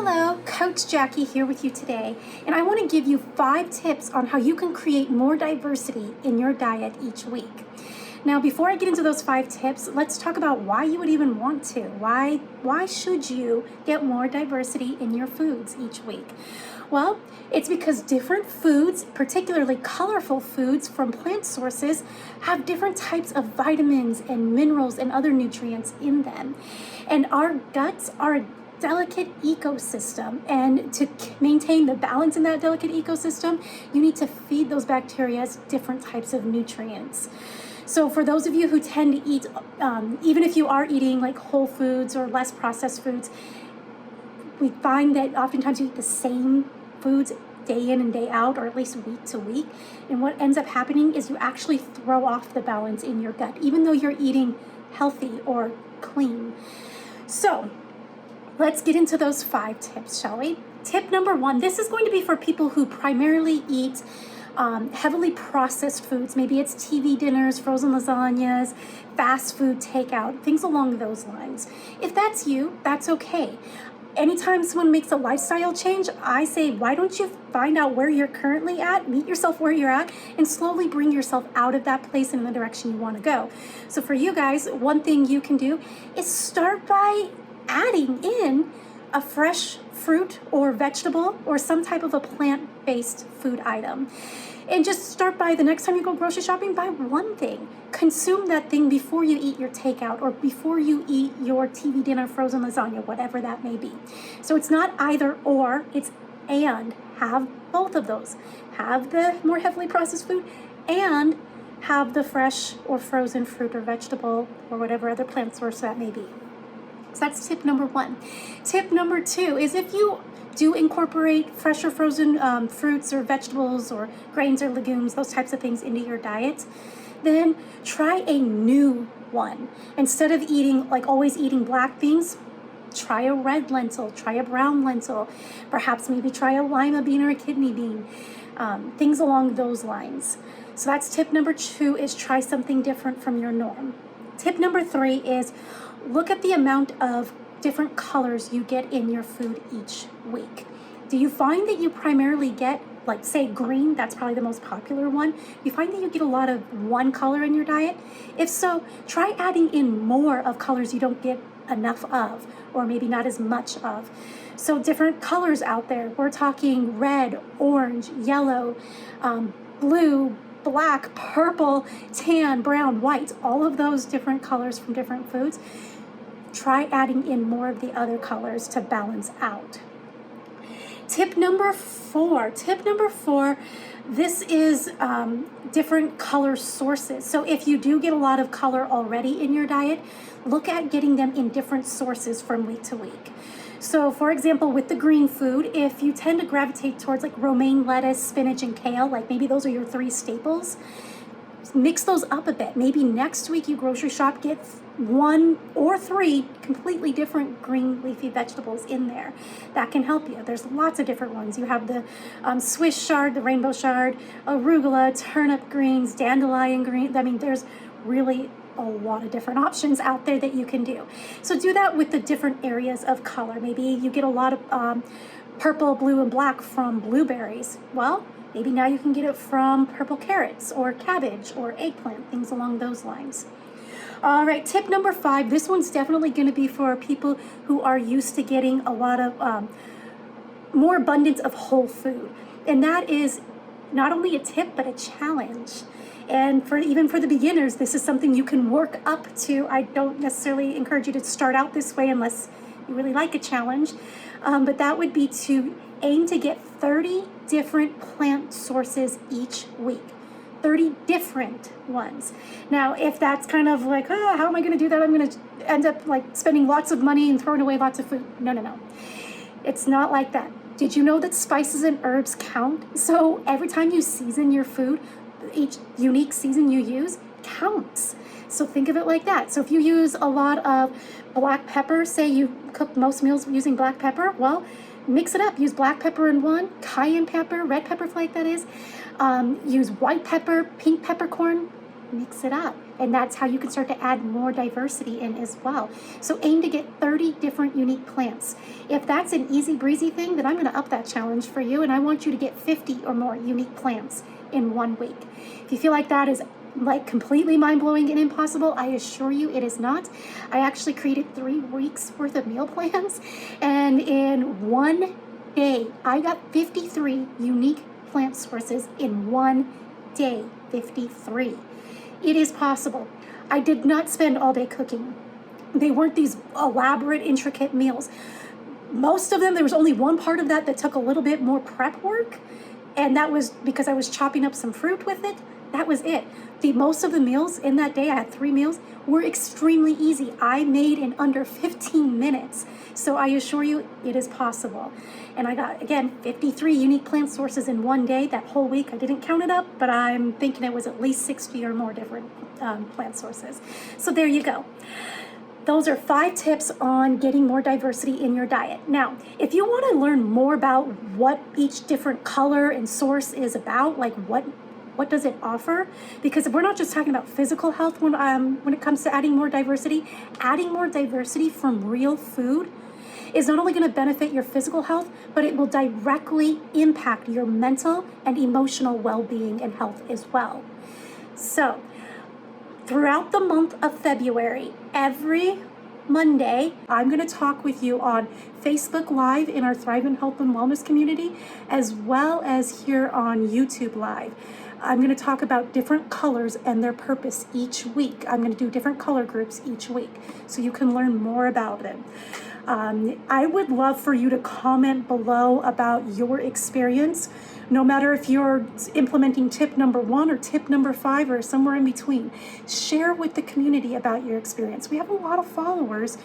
Hello, Coach Jackie here with you today, and I want to give you 5 tips on how you can create more diversity in your diet each week. Now, before I get into those 5 tips, let's talk about why you would even want to. Why should you get more diversity in your foods each week? Well, it's because different foods, particularly colorful foods from plant sources, have different types of vitamins and minerals and other nutrients in them. And our guts are a delicate ecosystem, and to maintain the balance in that delicate ecosystem, you need to feed those bacteria different types of nutrients. So for those of you who tend to eat, even if you are eating like whole foods or less processed foods, we find that oftentimes you eat the same foods day in and day out, or at least week to week. And what ends up happening is you actually throw off the balance in your gut, even though you're eating healthy or clean. So let's get into those 5 tips, shall we? Tip number 1, this is going to be for people who primarily eat heavily processed foods. Maybe it's TV dinners, frozen lasagnas, fast food takeout, things along those lines. If that's you, that's okay. Anytime someone makes a lifestyle change, I say, why don't you find out where you're currently at, meet yourself where you're at, and slowly bring yourself out of that place and in the direction you want to go. So for you guys, one thing you can do is start by adding in a fresh fruit or vegetable or some type of a plant-based food item. And just start by, the next time you go grocery shopping, buy one thing. Consume that thing before you eat your takeout or before you eat your TV dinner, frozen lasagna, whatever that may be. So it's not either or, it's and. Have both of those. Have the more heavily processed food and have the fresh or frozen fruit or vegetable or whatever other plant source that may be. So that's tip number 1. Tip number 2 is, if you do incorporate fresh or frozen fruits or vegetables or grains or legumes, those types of things into your diet, then try a new one. Instead of always eating black beans, try a red lentil, try a brown lentil, perhaps maybe try a lima bean or a kidney bean, things along those lines. So that's tip number 2, is try something different from your norm. Tip number 3 is look at the amount of different colors you get in your food each week. Do you find that you primarily get, like, say, green? That's probably the most popular one. You find that you get a lot of one color in your diet? If so, try adding in more of colors you don't get enough of, or maybe not as much of. So different colors out there. We're talking red, orange, yellow, blue, black, purple, tan, brown, white, all of those different colors from different foods. Try adding in more of the other colors to balance out. Tip number 4, this is different color sources. So if you do get a lot of color already in your diet, look at getting them in different sources from week to week. So for example, with the green food, if you tend to gravitate towards like romaine lettuce, spinach, and kale, like maybe those are your 3 staples, mix those up a bit. Maybe next week you grocery shop, get 1 or 3 completely different green leafy vegetables in there. That can help you. There's lots of different ones. You have the Swiss chard, the rainbow chard, arugula, turnip greens, dandelion green. I mean, there's really a lot of different options out there that you can do. So do that with the different areas of color. Maybe you get a lot of purple, blue, and black from blueberries. Well, maybe now you can get it from purple carrots or cabbage or eggplant, things along those lines. All right, tip number 5, this one's definitely going to be for people who are used to getting a lot of more abundance of whole food. And that is not only a tip, but a challenge. And even for the beginners, this is something you can work up to. I don't necessarily encourage you to start out this way unless you really like a challenge. But that would be to aim to get 30 different plant sources each week. 30 different ones. Now, if that's kind of like, how am I going to do that? I'm going to end up like spending lots of money and throwing away lots of food. No. It's not like that. Did you know that spices and herbs count? So every time you season your food, each unique season you use counts. So think of it like that. So if you use a lot of black pepper, say you cook most meals using black pepper, well, mix it up. Use black pepper in one, cayenne pepper, red pepper flake that is. Use white pepper, pink peppercorn, mix it up. And that's how you can start to add more diversity in as well. So aim to get 30 different unique plants. If that's an easy breezy thing, then I'm going to up that challenge for you. And I want you to get 50 or more unique plants in 1 week. If you feel like that is like completely mind-blowing and impossible, I assure you it is not. I actually created 3 weeks worth of meal plans, and in 1 day I got 53 unique plant sources in 1 day. 53. It is possible. I did not spend all day cooking. They weren't these elaborate, intricate meals. Most of them, there was only one part of that that took a little bit more prep work, and that was because I was chopping up some fruit with it. That was it. Most of the meals in that day, I had 3 meals, were extremely easy. I made in under 15 minutes. So I assure you it is possible. And I got, again, 53 unique plant sources in 1 day. That whole week, I didn't count it up, but I'm thinking it was at least 60 or more different plant sources. So there you go. Those are 5 tips on getting more diversity in your diet. Now, if you want to learn more about what each different color and source is about, like what does it offer? Because we're not just talking about physical health when it comes to adding more diversity from real food is not only going to benefit your physical health, but it will directly impact your mental and emotional well-being and health as well. So, throughout the month of February, every Monday, I'm going to talk with you on Facebook Live in our Thrive in Health and Wellness community, as well as here on YouTube Live. I'm going to talk about different colors and their purpose each week. I'm going to do different color groups each week so you can learn more about them. I would love for you to comment below about your experience, no matter if you're implementing tip number 1 or tip number 5 or somewhere in between. Share with the community about your experience. We have a lot of followers,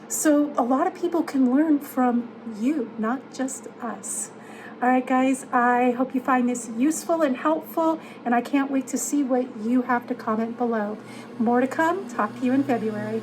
so a lot of people can learn from you, not just us. All right, guys, I hope you find this useful and helpful, and I can't wait to see what you have to comment below. More to come. Talk to you in February.